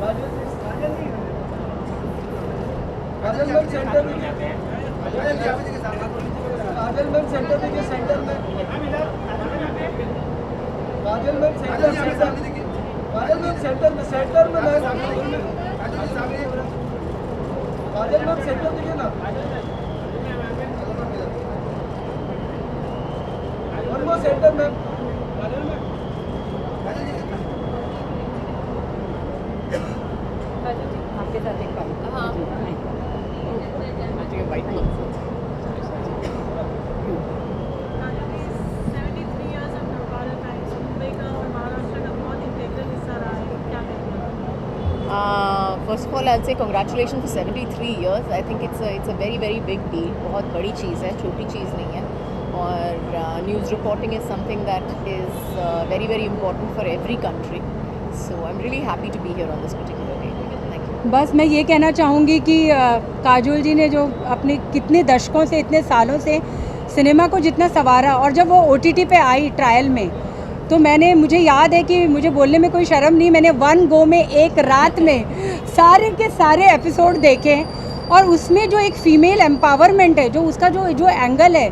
काजल ma'am centre में, काजल ma'am centre देखिए, centre में काजल मैम सेंटर, काजल मैम सेंटर में, सेंटर में मैम, काजल मैम सेंटर देखिए ना, वन मोर सेंटर मैम, आपके साथ एक बात। हाँ फर्स्ट ऑफ ऑल आई से congratulation for 73 years। I think it's a very very big deal. बहुत बड़ी चीज़ है, छोटी चीज़ नहीं है। और news reporting is something that is very very important for every country. So I am really happy to be here on this particular day. Thank you. बस मैं ये कहना चाहूँगी कि काजोल जी ने जो अपने कितने दशकों से, इतने सालों से सिनेमा को जितना संवारा, और जब वो OTT पे आई ट्रायल में, तो मुझे याद है कि मुझे बोलने में कोई शर्म नहीं, मैंने वन गो में एक रात में सारे के सारे एपिसोड देखे। और उसमें जो एक फ़ीमेल एम्पावरमेंट है, जो उसका जो एंगल है,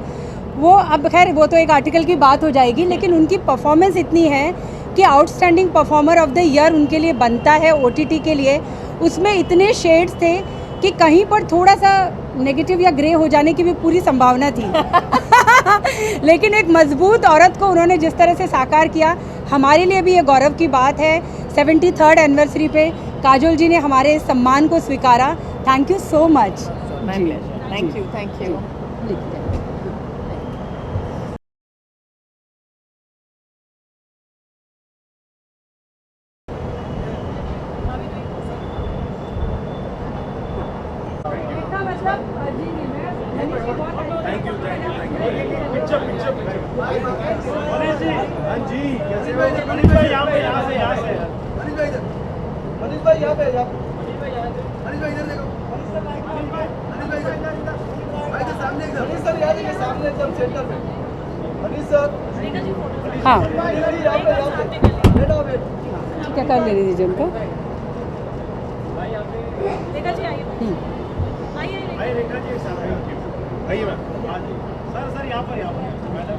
वो अब खैर वो तो एक आर्टिकल की बात हो जाएगी, लेकिन उनकी परफॉर्मेंस इतनी है कि outstanding performer of the year उनके लिए बनता है OTT के लिए। उसमें इतने शेड्स थे कि कहीं पर थोड़ा सा नेगेटिव या ग्रे हो जाने की भी पूरी संभावना थी लेकिन एक मजबूत औरत को उन्होंने जिस तरह से साकार किया, हमारे लिए भी ये गौरव की बात है। 73rd एनिवर्सरी पे काजोल जी ने हमारे इस सम्मान को स्वीकारा। Thank you so much. Thank you, thank you. Manish भाई यहाँ पे, मनीष भाई इधर देखो, भाई के सामने एकदम, मनीष सर यहाँ देखिए, सामने एकदम सेंटर में, मनीष सर। हाँ, यहाँ पे बेटा बेट क्या कर लेने दीजिए उनको। रेखा जी आइए, आइए रेखा जी, आइए मैम, सर यहाँ पर मैडम,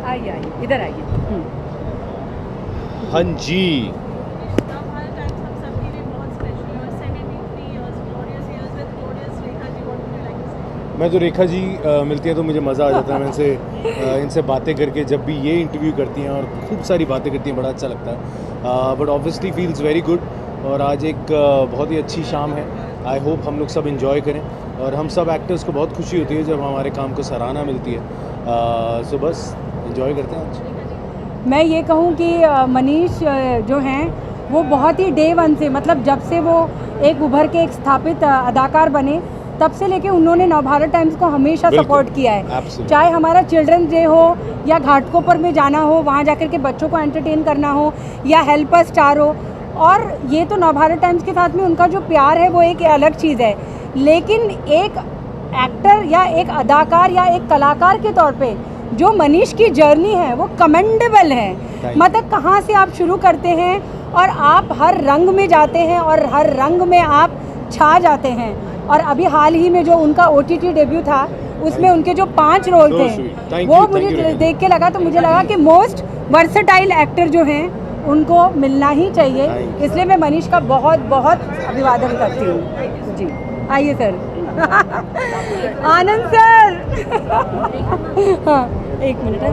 आइए आइए, इधर आइए। हाँ जी। मैं तो रेखा जी मिलती हैं तो मुझे मज़ा आ जाता है। मैं इनसे बातें करके, जब भी ये इंटरव्यू करती हैं और खूब सारी बातें करती हैं, बड़ा अच्छा लगता है। But obviously feels very good. और आज एक बहुत ही अच्छी शाम है। आई होप हम लोग सब इन्जॉय करें, और हम सब एक्टर्स को बहुत खुशी होती है जब हमारे काम को सराहना मिलती है। सो बस इन्जॉय करते हैं आज। मैं ये कहूँ कि मनीष जो हैं वो बहुत ही डे वन से, मतलब जब से वो एक उभर के एक स्थापित अदाकार बने, तब से लेके उन्होंने नवभारत टाइम्स को हमेशा सपोर्ट किया है। चाहे हमारा चिल्ड्रंस डे हो या घाटकोपर में जाना हो, वहाँ जाकर के बच्चों को एंटरटेन करना हो, या हेल्प अस स्टार हो। और ये तो नवभारत टाइम्स के साथ में उनका जो प्यार है वो एक अलग चीज़ है। लेकिन एक एक्टर या एक अदाकार या एक कलाकार के तौर पे जो मनीष की जर्नी है वो कमेंडेबल है। मतलब कहाँ से आप शुरू करते हैं और आप हर रंग में जाते हैं और हर रंग में आप छा जाते हैं। और अभी हाल ही में जो उनका OTT डेब्यू था, उसमें उनके जो 5 रोल थे, वो मुझे देख के लगा, तो मुझे लगा कि मोस्ट वर्सेटाइल एक्टर जो हैं उनको मिलना ही चाहिए। इसलिए मैं मनीष का बहुत बहुत अभिवादन करती हूँ जी। आइए सर। आनंद सर। हाँ, एक मिनट है।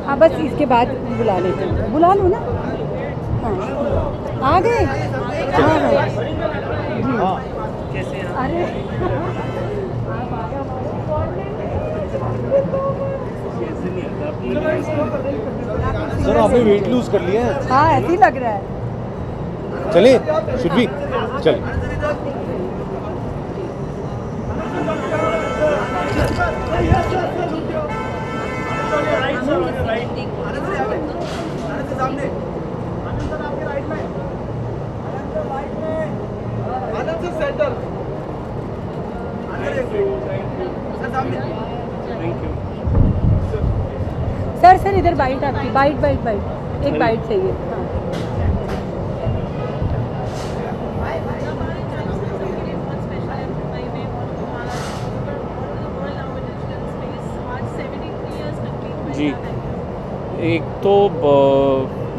हाँ, बस इसके बाद बुला लेते हैं। बुला लो ना। हाँ, आ गए। हाँ हाँ जी। अरे सर आपने वेट लूज कर लिया है। हाँ, ऐसे ही लग रहा है। चलिए शुड भी चलिए। आनंद सर सेंटर, सर सामने थैंक यू। सर इधर बाइट आपकी, बाइट एक बाइट चाहिए। हाँ। जी, एक तो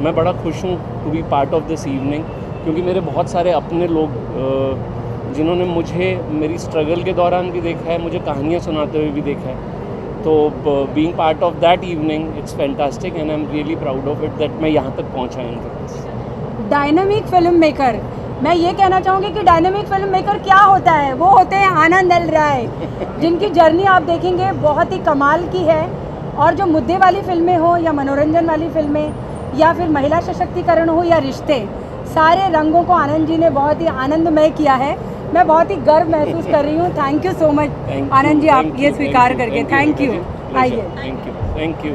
मैं बड़ा खुश हूँ to be part of this evening, क्योंकि मेरे बहुत सारे अपने लोग जिन्होंने मुझे मेरी स्ट्रगल के दौरान भी देखा है, मुझे कहानियाँ सुनाते हुए भी देखा है। तो being part of that evening it's fantastic and I am really proud of it that मैं यहाँ तक पहुँचा हूँ। डायनामिक फिल्म मेकर, मैं ये कहना चाहूँगी कि डायनामिक फिल्म मेकर क्या होता है, वो होते हैं आनंद एल राय, जिनकी जर्नी आप देखेंगे बहुत ही कमाल की है। और जो मुद्दे वाली फिल्में हो या मनोरंजन वाली फिल्में या फिर महिला सशक्तिकरण हो या रिश्ते, सारे रंगों को आनंद जी ने बहुत ही आनंदमय किया है। मैं बहुत ही गर्व महसूस कर रही हूँ। Thank you so much Anand ji, आप ये स्वीकार करके। Thank you. आइए। Thank you.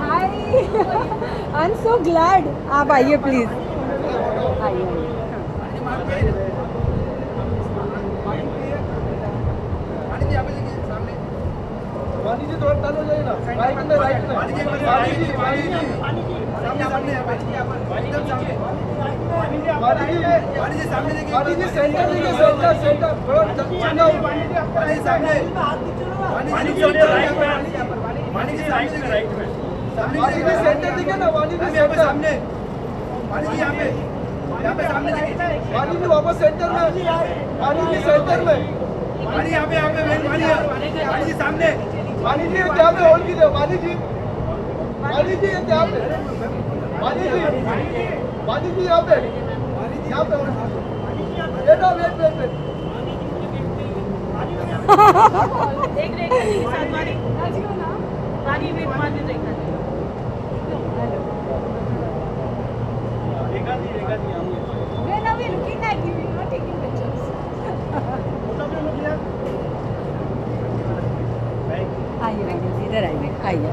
Hi, I am so glad. आप आइए प्लीज। आइए। वाणी जी थोड़ा टर्न हो जाइए ना, राइट में वाणी जी सामने एकदम सामने वाणी जी सामने देखिए, वाणी जी सेंटर देखिए, सेंटर थोड़ा चलना, वाणी जी सामने, वाणी जी सामने राइट में, वाणी जी सेंटर देखिए ना, वाणी जी यहाँ पे सामने, वाणी जी यहाँ पे सामने देखिए, वाणी जी वापस सेंटर में, वाणी जी सेंटर में, वाणी यहाँ पे वाणी जी सामने, वाणी जी क्या पे होल्ड कीजिए, वाणी जी ये क्या पे, वाणी जी यहाँ पे बेटा वेट इधर आइए।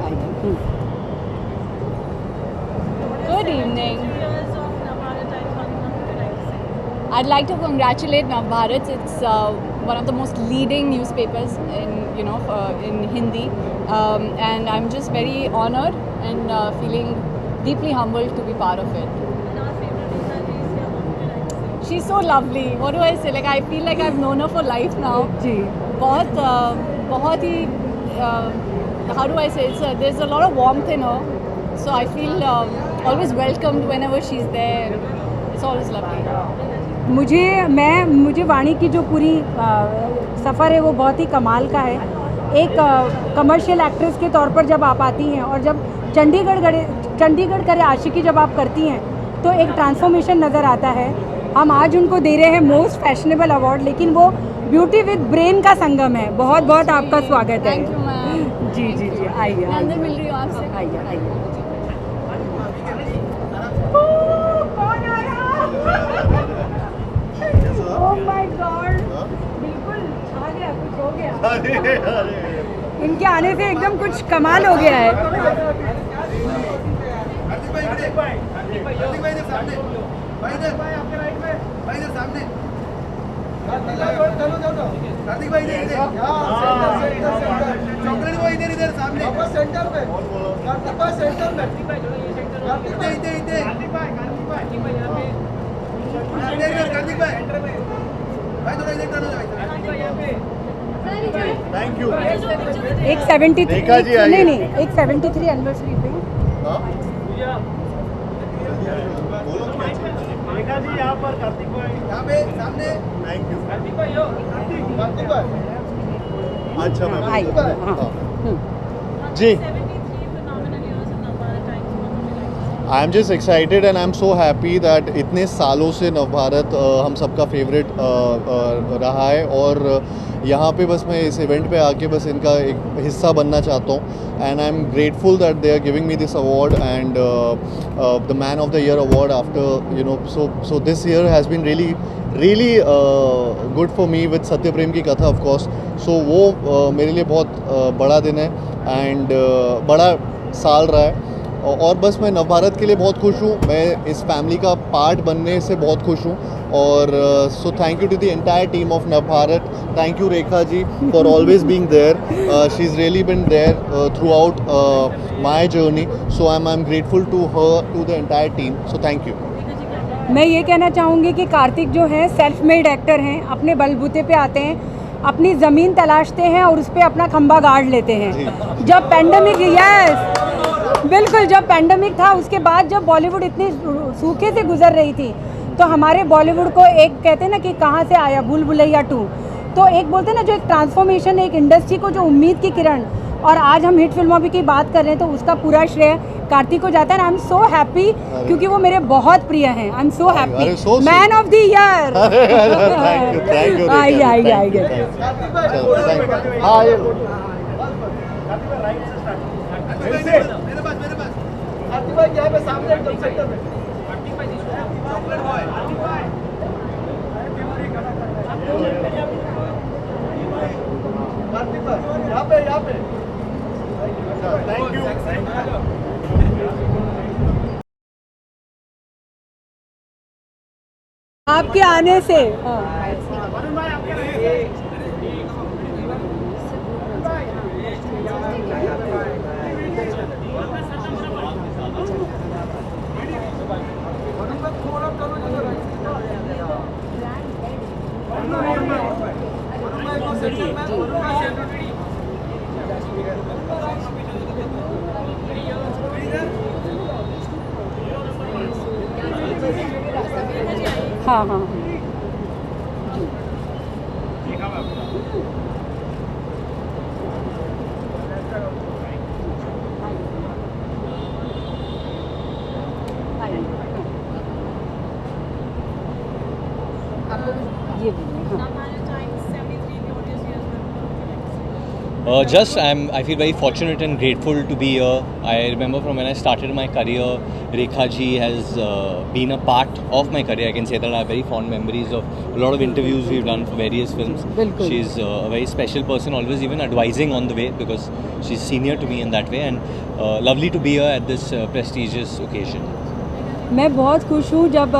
Good evening. I'd like to congratulate Navbharat. It's one of the most leading newspapers in Hindi, and I'm just very honored and feeling deeply humbled to be part of it. She's so lovely. What do I say? Like, I feel like I've known her for life now. जी, बहुत ही how do I say? There's a lot of warmth in her, so I feel always welcomed whenever she's there. It's always lovely. मुझे वाणी की जो पूरी सफ़र है वो बहुत ही कमाल का है। एक कमर्शियल एक्ट्रेस के तौर पर जब आप आती हैं और जब चंडीगढ़ करे आशिकी जब आप करती हैं तो एक ट्रांसफॉर्मेशन नज़र आता है। हम आज उनको दे रहे हैं मोस्ट फैशनेबल अवार्ड, लेकिन वो ब्यूटी विद ब्रेन का संगम है। बहुत बहुत आपका स्वागत है। Thank you, ma'am. जी आइए। मैं अंदर मिल रही हूँ आपसे। आइए। ओह माय गॉड, बिल्कुल छा गया, कुछ हो गया। इनके आने से एकदम कुछ कमाल हो गया है। कार्तिक भाई इधर चॉकलेट भाई इधर सामने सेंटर में, कार्तिक भाई सेंटर में, कार्तिक भाई इधर कार्तिक भाई थोड़ा इधर टर्न हो जाए। Thank you. एक 73 रेखा जी आइए। नहीं एक 73 एनिवर्सरी पे रेखा जी यहाँ पर, कार्तिक भाई यहाँ पे सामने, थैंक यू। कार्तिक भाई अच्छा मैम, आइए। हाँ। जी, I am just excited and I am so happy that इतने सालों से नवभारत हम सबका फेवरेट रहा है, और यहाँ पे बस मैं इस इवेंट पे आके बस इनका एक हिस्सा बनना चाहता हूँ। And I am grateful that they are giving me this award and the man of the year award after so this year has been really good for me with Satya Prem की कथा ऑफ कोर्स। सो वो मेरे लिए बहुत बड़ा दिन है and बड़ा साल रहा है। और बस मैं नवभारत के लिए बहुत खुश हूँ, मैं इस फैमिली का पार्ट बनने से बहुत खुश हूँ। और so thank you to the entire team of Navbharat, thank you Rekha ji for always being there, she is really been there throughout my journey, so I am grateful to her, to the entire team, so thank you. मैं ये कहना चाहूँगी कि कार्तिक जो हैं self made actor हैं, अपने बलबूते पे आते हैं, अपनी ज़मीन तलाशते हैं और उस पर अपना खंबा गाड़ लेते हैं। जब पैंडमिक, यस बिल्कुल, जब पैंडमिक था उसके बाद जब बॉलीवुड इतनी सूखे से गुजर रही थी, तो हमारे बॉलीवुड को एक कहते हैं ना कि कहाँ से आया भूल भुलैया 2, तो एक बोलते हैं ना जो एक ट्रांसफॉर्मेशन, एक इंडस्ट्री को जो उम्मीद की किरण, और आज हम हिट फिल्मों की बात कर रहे हैं, तो उसका पूरा श्रेय कार्तिक को जाता है। आई एम सो हैप्पी क्योंकि वो मेरे बहुत प्रिय हैं। आई am so happy, man of the year. Thank you. आइए हाँ ये मेरे पास आरती भाई यहाँ पे सामने एकदम सेंटर में। आरती भाई यहाँ पे थैंक यू। आपके आने से हाँ हाँ ये I feel very fortunate and grateful to be here. I remember from when I started my career, Rekha ji has been a part of my career. I can say that I have very fond memories of a lot of interviews we've done for various films. Bilkul. She's a very special person, always even advising on the way because she's senior to me in that way, and lovely to be here at this prestigious occasion. मैं बहुत खुश हूँ जब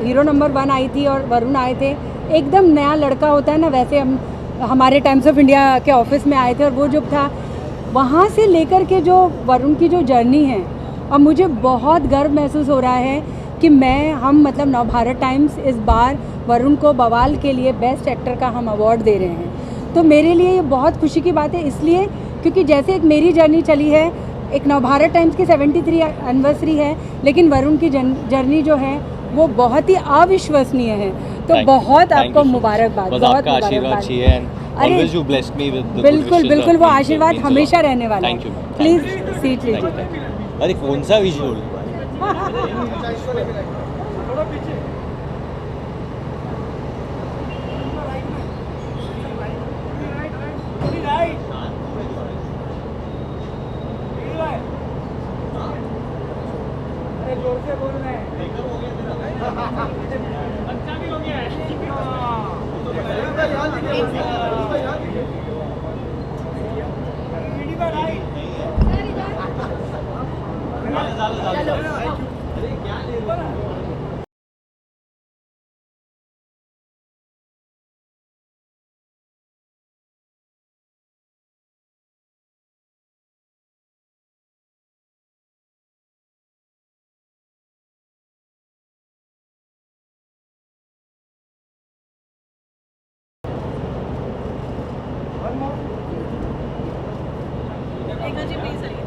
hero number 1 आई थी और वरुण आए थे, एकदम नया लड़का होता है ना, वैसे हम हमारे टाइम्स ऑफ इंडिया के ऑफिस में आए थे और वो जो था वहाँ से लेकर के जो वरुण की जो जर्नी है, और मुझे बहुत गर्व महसूस हो रहा है कि हम मतलब नवभारत टाइम्स इस बार वरुण को बवाल के लिए बेस्ट एक्टर का हम अवार्ड दे रहे हैं। तो मेरे लिए ये बहुत खुशी की बात है, इसलिए क्योंकि जैसे एक मेरी जर्नी चली है, एक नवभारत टाइम्स की 73 एनिवर्सरी है, लेकिन वरुण की जर्नी जो है वो बहुत ही अविश्वसनीय है। तो बहुत आपको मुबारकबाद, बहुत आशीर्वाद चाहिए and always you blessed me with the बिल्कुल बिल्कुल, वो आशीर्वाद हमेशा रहने वाला है। प्लीज सीट लीजिए। अरे कौन सा विजुअल? जोर से बोल रहे हैं। Rekha ji, please आइए।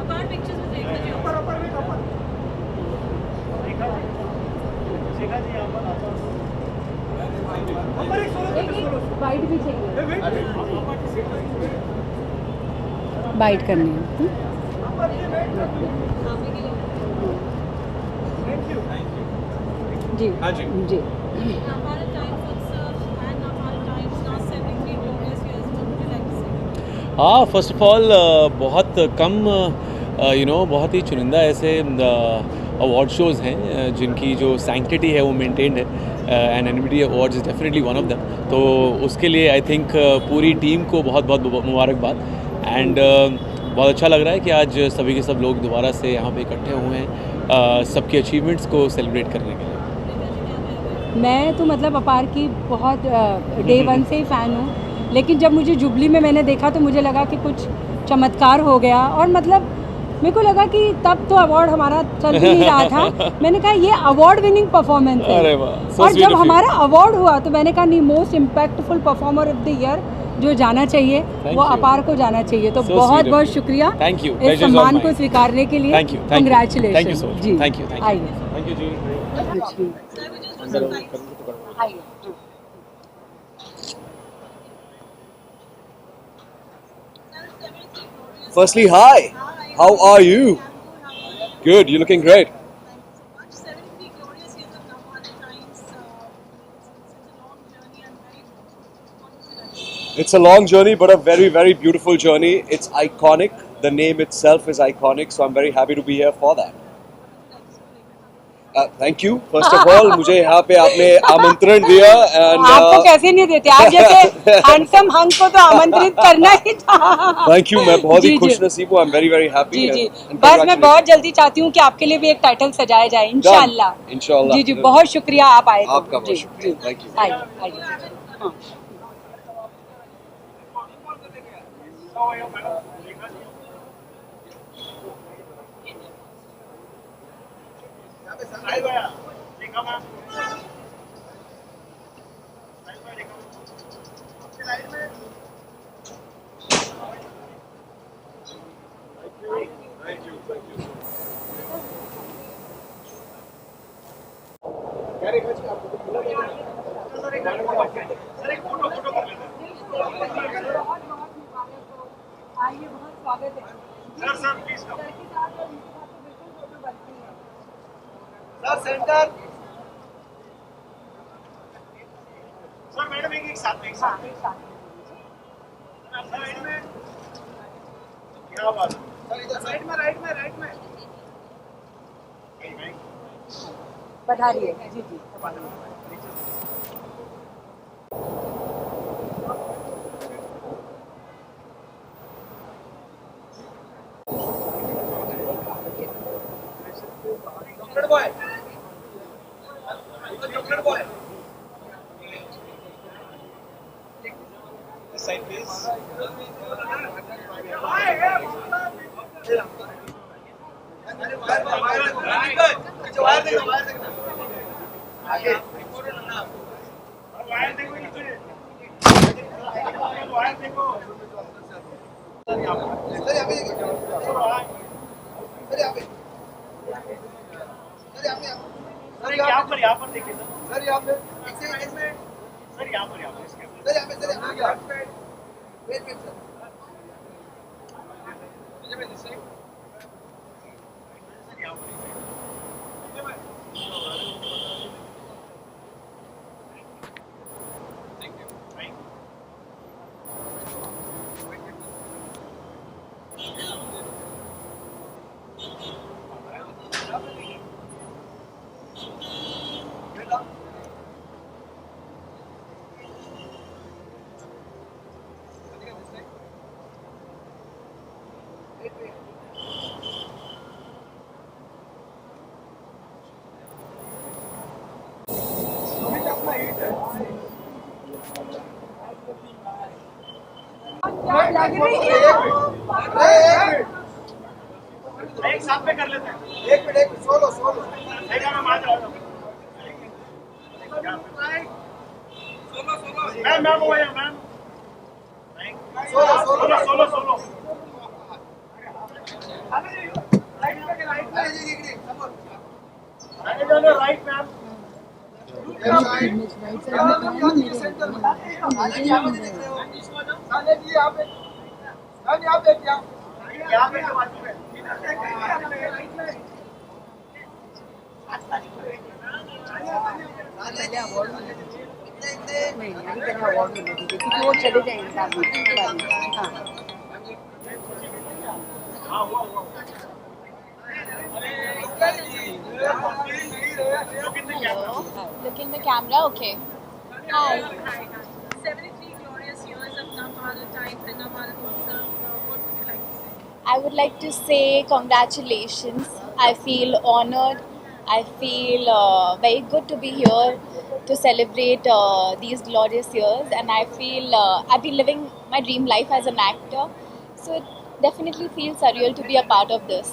Apart pictures with Rekha ji also। Bite भी चाहिए, बाइट करनी है। जी हाँ जी जी। Navbharat Times itself and Navbharat Times now 73 glorious years. What would you like to say? हाँ, फर्स्ट ऑफ ऑल बहुत कम बहुत ही चुनिंदा ऐसे अवार्ड शोज़ हैं जिनकी जो सैंक्टिटी है वो मेंटेन्ड है, and enmity awards is definitely one of them. तो उसके लिए आई थिंक पूरी टीम को बहुत बहुत मुबारकबाद। एंड बहुत अच्छा लग रहा है कि आज सभी के सब लोग दोबारा से यहाँ पे इकट्ठे हुए हैं सबके अचीवमेंट्स को सेलिब्रेट करने के लिए। मैं तो मतलब अपार की बहुत डे वन से ही फ़ैन हूँ, लेकिन जब मुझे जुबली में मैंने देखा तो मुझे लगा कि कुछ चमत्कार हो गया, और मतलब मेरे को लगा कि तब तो अवार्ड हमारा चल भी नहीं रहा था। मैंने कहा ये अवार्ड विनिंग परफॉर्मेंस है। अरे वाह, so और sweet जब of you. हमारा अवार्ड हुआ तो मैंने कहा नहीं, most impactful performer of the year जो जाना चाहिए Thank वो you. अपार को जाना चाहिए। तो So sweet बहुत of बहुत you. शुक्रिया Thank you. इस Pleasure is all सम्मान को mine. स्वीकारने के लिए। Thank you. Thank you. Congratulations. Thank you so much. Ji Thank you. Thank you. आइए Thank you जी। आइए। Firstly, hi. How are you? Good. You're looking great. 73 glorious years of Navbharat Times. It's a long journey and very confident. It's a long journey, but a very, very beautiful journey. It's iconic. The name itself is iconic, so I'm very happy to be here for that. Thank you. First of all, मुझे यहाँ पे आपने आमंत्रण दिया and आपको कैसे नहीं देते, आप जैसे हैंडसम हंक को तो आमंत्रित करना ही था। Thank you. मैं बहुत ही जी, जी। खुश नसीब हूँ. I'm very, very happy. Ji ji, and बस मैं congratulations. बहुत जल्दी चाहती हूँ कि आपके लिए भी एक टाइटल सजाया जाए इंशाल्लाह। इंशाल्लाह। जी जी, बहुत शुक्रिया आप आए। तो। आपका बहुत जी, शुक्रिया। जी। Thank you. आइए आइए। हाँ। आइए, बहुत स्वागत है। Sir please come. Sir center. Sir madam एक साथ में सर साइड में क्या बात सर इधर साइड में, राइट में। पधारिए। जी जी। Chocolate boy. Chocolate boy. This side please. Wire देखना। आगे। वायर देखो नीचे। वायर देखो। सर यहाँ पे देखिए। सर यहाँ पे। सर यहाँ पर देखिए सर। सर यहाँ पे। सर यहाँ पर इसके सर यहाँ पे। Wait sir. एक साथ में कर लेते हैं। एक मिनट सोलो। मैम हो गया मैम। सोलो। Right ma'am. यहाँ पे वो चले जाएंगे Look in the camera, okay. Hi. 73 glorious years of Navbharat Times and Navbharat Utsav. What would you like to say? I would like to say congratulations. I feel honored. I feel very good to be here to celebrate these glorious years, and I feel I've been living my dream life as an actor, so it definitely feels surreal to be a part of this.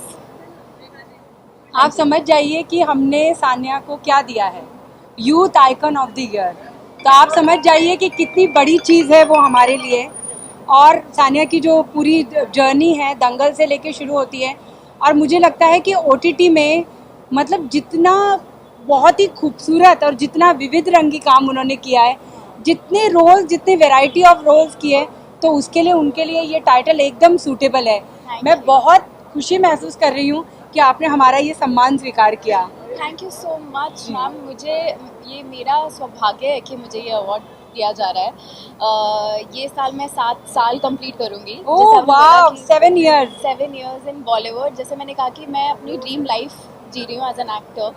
आप समझ जाइए कि हमने सान्या को क्या दिया है, youth icon of the year. तो आप समझ जाइए कि कितनी बड़ी चीज़ है वो हमारे लिए। और सान्या की जो पूरी जर्नी है दंगल से लेके शुरू होती है, और मुझे लगता है कि OTT में मतलब जितना बहुत ही खूबसूरत और जितना विविध रंगी काम उन्होंने किया है, जितने रोल्स, जितने वैरायटी ऑफ रोल्स किए, तो उसके लिए उनके लिए ये टाइटल एकदम सूटेबल है। मैं बहुत खुशी महसूस कर रही हूँ कि आपने हमारा ये सम्मान स्वीकार किया। Thank you so much ma'am. मुझे ये मेरा सौभाग्य है कि मुझे ये अवार्ड दिया जा रहा है। ये साल मैं 7 साल कंप्लीट करूँगी। ओह वाव, 7 years। 7 years इन बॉलीवुड। जैसे मैंने कहा कि मैं अपनी ड्रीम लाइफ जी रही हूँ as an actor,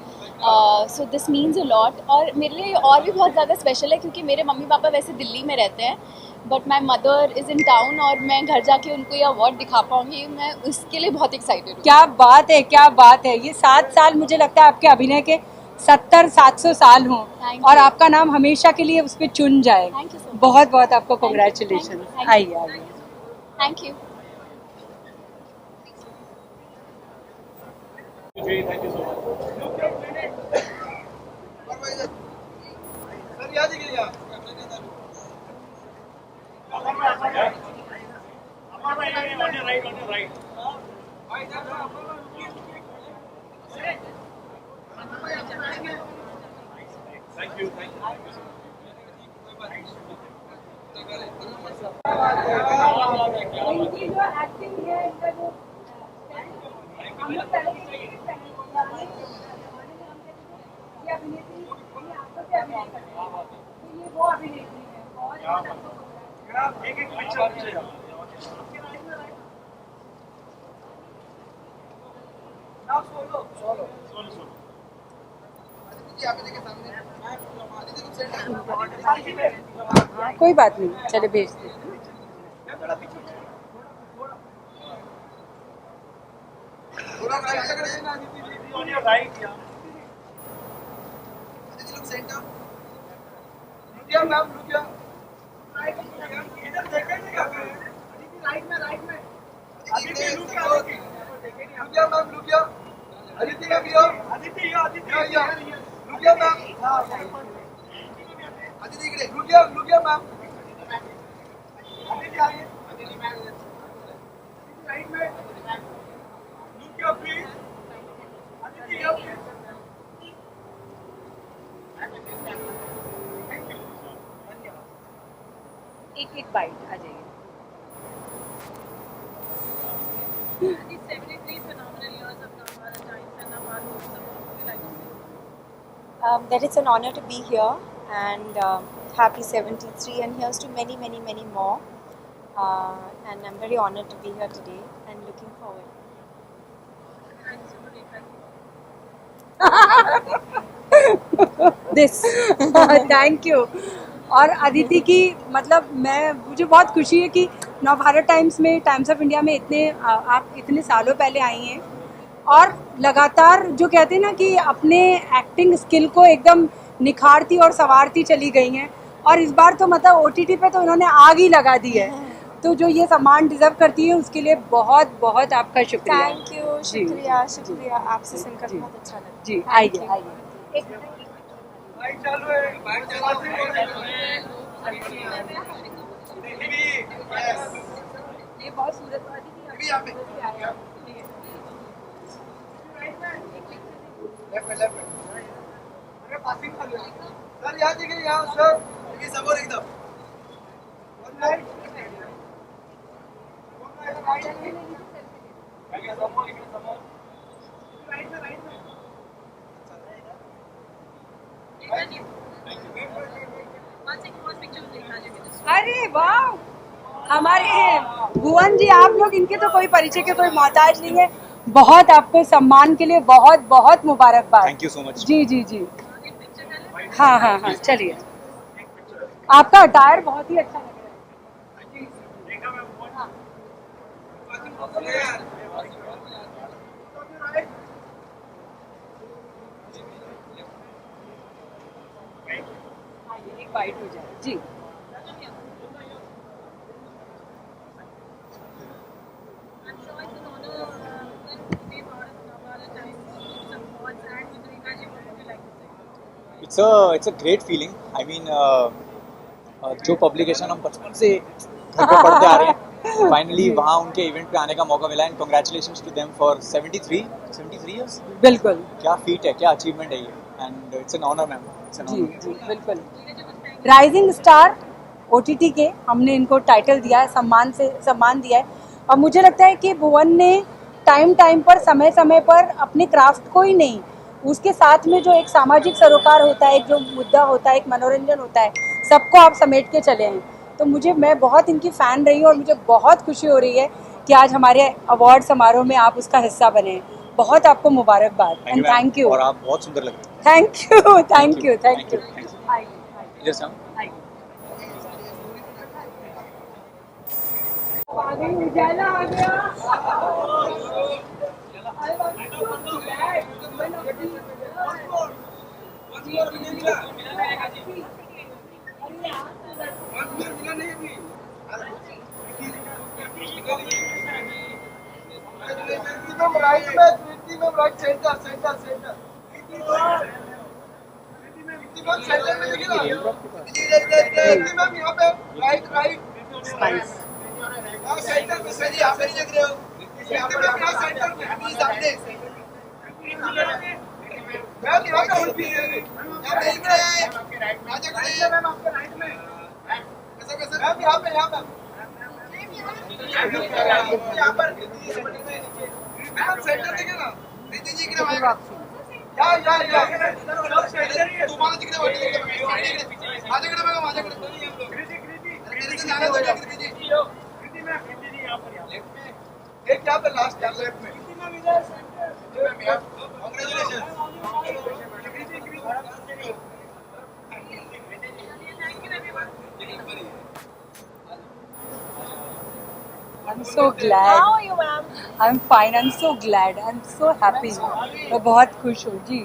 so this means a lot. और मेरे लिए और भी बहुत ज़्यादा स्पेशल है क्योंकि मेरे मम्मी पापा वैसे दिल्ली में रहते हैं, but my mother is in town, और मैं घर जाके उनको ये अवार्ड दिखा पाऊँगी। मैं उसके लिए बहुत एक्साइटेड हूँ। क्या बात है, क्या बात है। ये 7 साल मुझे लगता है आपके अभिनय के 70-700 साल हों, और आपका नाम हमेशा के लिए उस पर चुन जाए। Thank you so much. बहुत बहुत आपको कॉन्ग्रेचुलेशन। आइए आइए। Thank you. सर याद है क्या? इनकी जो एक्टिंग है, इनका जो हम लोग पहले ये अभिनेत्री, ये आपस से अभिनय करते हैं, तो ये वो अभिनेत्री है। बहुत एक पिक्चर कोई बात नहीं, चले भेजते। on your right, yeah. रुकिया मैम, रुकिया। इधर देखेंगे राइट में अदिति रुकिया रुकिया मैम, रुकिया। अदिति का भी हो। अदिति रुकिया मैम। अदिति इकडे। रुकिया मैम। अदिति आइए राइट में रुकिया प्लीज। अदिति here एक बाइट आ जाइए। These 73 phenomenal years of Navara Times and Navara Utsav, what would you like to say? That it's an honor to be here, and happy 73, and here's to many, many, many more. And I'm very honored to be here today and looking forward. This thank you. और अदिति की मतलब मुझे बहुत खुशी है कि Navbharat times में, times of India में आप इतने सालों पहले आई हैं, और लगातार जो कहते हैं ना कि अपने एक्टिंग स्किल को एकदम निखारती और संवारती चली गई हैं। और इस बार तो मतलब OTT पे तो उन्होंने आग ही लगा दी है। तो जो ये सम्मान डिजर्व करती है उसके लिए बहुत बहुत आपका शुक्रिया। थैंक यू, शुक्रिया आपसे सुनकर बहुत अच्छा लगा। जी आइए आइए। चालू है, बाइक चालू ये बहुत सूरतवादी भी यहाँ पे। लेफ्ट अरे पासिंग कर लो सर। यहाँ देखिए, यहाँ सर ये समोर एकदम अरे वाह, हमारे भुवन जी, आप लोग इनके तो कोई परिचय के कोई मोहताज नहीं है। बहुत आपको सम्मान के लिए बहुत बहुत मुबारकबाद। Thank you so much. जी जी जी। हाँ हाँ हाँ, चलिए। आपका अटायर बहुत ही अच्छा लग रहा है। It's a great feeling. I mean, जो पब्लिकेशन हम बचपन से घर पे पढ़ते आ रहे हैं, फाइनली वहाँ उनके इवेंट पे आने का मौका मिला and congratulations to them for 73 years. बिल्कुल. क्या फीट है, क्या अचीवमेंट है ये, and it's an honour ma'am. जी जी बिल्कुल. राइजिंग स्टार OTT के हमने इनको टाइटल दिया है, सम्मान दिया है. और मुझे लगता है कि भुवन ने टाइम पर समय पर अपने क्राफ्ट को ही नहीं, उसके साथ में जो एक सामाजिक सरोकार होता है, एक जो मुद्दा होता है, एक मनोरंजन होता है, सबको आप समेट के चले हैं. तो मैं बहुत इनकी फ़ैन रही हूँ और मुझे बहुत खुशी हो रही है कि आज हमारे अवार्ड समारोह में आप उसका हिस्सा बने हैं. बहुत आपको मुबारकबाद एंड थैंक यू. और आप बहुत सुंदर लग रहे हैं. Thank you. Yes, ma'am. उजाला आ गया. राइट में, Kriti ma'am right, centre centre centre, Kriti ma'am centre में देखिए ना, कृति मैम यहाँ पे राइट राइट स्पाइस, हाँ सेंटर में सही, यहाँ पे नहीं देख रहे हो, कृति मैम यहाँ सेंटर में, अभी सामने मैम यहाँ पे उल्टी है, यहाँ पे देख रहे हैं, राजा खड़े हैं मैम आपके राइट में, कैसे कैसे मैम यहाँ पे यहाँ पर मैम सेंटर देखिए ना, कृति जी की ना या तुम्हारा दिख रहा है, आजा खड़े मैम, आजा खड़े, कृति से जाना चाहिए, कृति जी यहाँ पर एक यहाँ पे लास्ट यहाँ लेफ्ट में, कृति मैम इधर centre ma'am, congratulation. I'm so glad. How are you, ma'am? I'm fine. I'm so glad. I'm so happy. मैं बहुत खुश हूँ जी.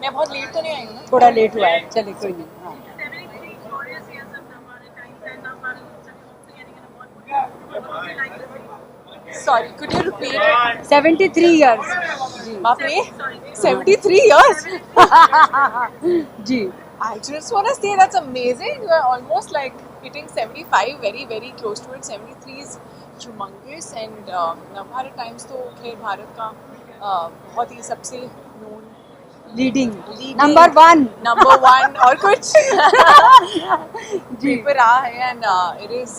मैं बहुत लेट तो नहीं आई हूँ ना? थोड़ा लेट हुआ है, चलिए कोई नहीं. हाँ. 73 glorious years of Navara times and Navara looks like getting an award. What would you like to say? Sorry, could you repeat? 73 years. बाप रे, 73 years. Ji. I just want to say that's amazing. You are almost like hitting 75, very very close to it. 73 is humongous and Navara Times तो खैर भारत का बहुत ही सबसे known leading number one और कुछ paper रहा है and it is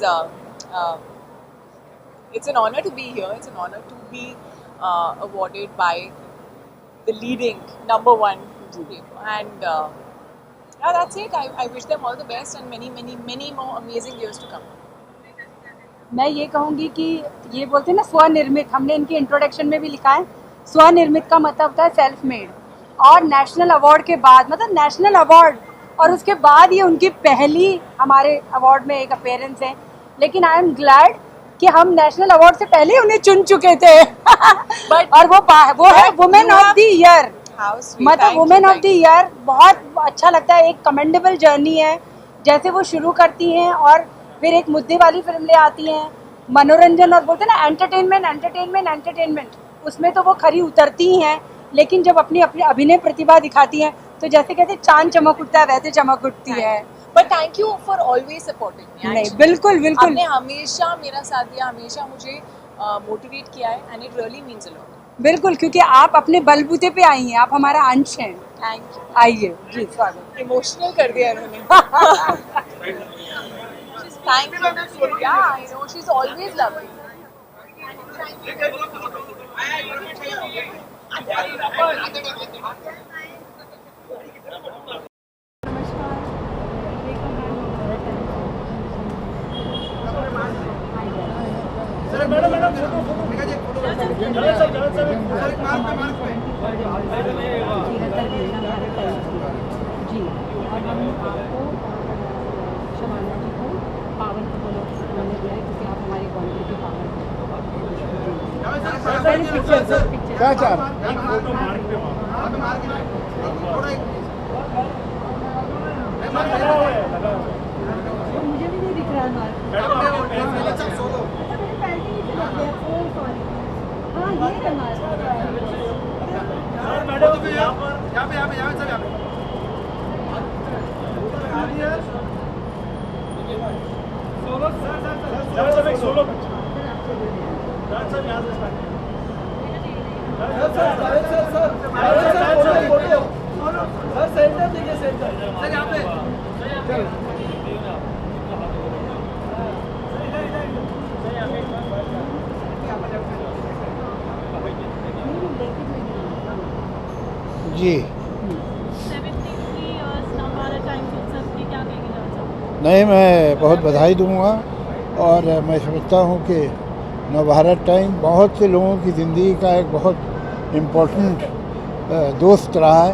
it's an honor to be here. It's an honor to be awarded by the leading number one paper and yeah, that's it. I wish them all the best and many more amazing years to come. मैं ये कहूँगी कि ये बोलते हैं ना स्वनिर्मित, हमने इनके इंट्रोडक्शन में भी लिखा है स्वनिर्मित का मतलब होता है सेल्फ मेड. और नेशनल अवार्ड के बाद मतलब नेशनल अवार्ड और उसके बाद ये उनकी पहली हमारे अवार्ड में एक अपीयरेंस है. लेकिन आई एम ग्लैड कि हम नेशनल अवार्ड से पहले उन्हें चुन चुके थे. और वो है वुमेन ऑफ द ईयर. मतलब वुमेन ऑफ द ईयर बहुत अच्छा लगता है. एक कमेंडेबल जर्नी है जैसे वो शुरू करती हैं और फिर एक मुद्दे वाली फिल्म ले आती हैं, मनोरंजन और बोलते हैं ना एंटरटेनमेंट, उसमें तो वो खरी उतरती ही हैं. लेकिन जब अपनी अभिनय प्रतिभा दिखाती हैं तो जैसे कहते चांद चमक उठता है वैसे चमक उठती है. But thank you for always supporting me. नहीं बिल्कुल आपने हमेशा मेरा साथ दिया, हमेशा मुझे मोटिवेट किया है and it really means a lot. बिल्कुल, क्योंकि आप अपने बलबूते पे आई हैं, आप हमारा अंश हैं. Thank you. आइए जी, स्वागत. इमोशनल कर दिया इन्होंने. Thank you. Yeah, I know she's always lovely. जी, और हम आपको शबाना जी को पावन कपल उन्होंने दिया है क्योंकि आप हमारी क्वालिटी के पावन मुझे भी नहीं दिख रहा है. हाँ ये रहा. सेंटर देखिए सेंटर यहाँ पे जी 73 years नवभारत टाइम्स उत्सव की क्या कहेंगे जरा? नहीं, मैं बहुत बधाई दूंगा और मैं समझता हूँ कि नवभारत टाइम बहुत से लोगों की ज़िंदगी का एक बहुत इम्पोर्टेंट दोस्त रहा है,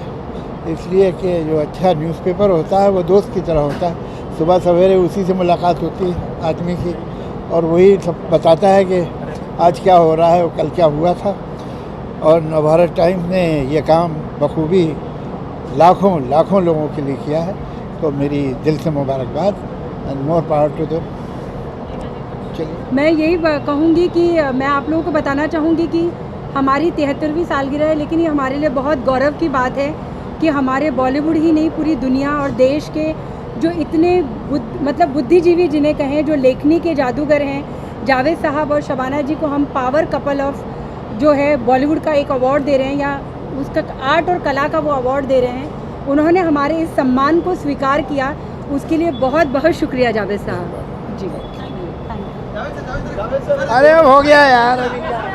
इसलिए कि जो अच्छा न्यूज़पेपर होता है वो दोस्त की तरह होता है। सुबह सवेरे उसी से मुलाकात होती है आदमी की और वही सब बताता है कि आज क्या हो रहा है और कल क्या हुआ था। और नवभारत टाइम्स ने ये काम बखूबी लाखों लाखों लोगों के लिए किया है, तो मेरी दिल से मुबारकबाद and more power to them. चलिए, मैं यही कहूँगी कि मैं आप लोगों को बताना चाहूँगी कि हमारी 73वीं सालगिरह है, लेकिन ये हमारे लिए बहुत गौरव की बात है कि हमारे बॉलीवुड ही नहीं पूरी दुनिया और देश के जो इतने मतलब बुद्धिजीवी जिन्हें कहें, जो लेखनी के जादूगर हैं, जावेद साहब और शबाना जी को हम पावर कपल ऑफ जो है बॉलीवुड का एक अवार्ड दे रहे हैं, या उसका आर्ट और कला का वो अवार्ड दे रहे हैं। उन्होंने हमारे इस सम्मान को स्वीकार किया, उसके लिए बहुत बहुत शुक्रिया जावेद साहब जी। अरे हो गया यार अभी क्या।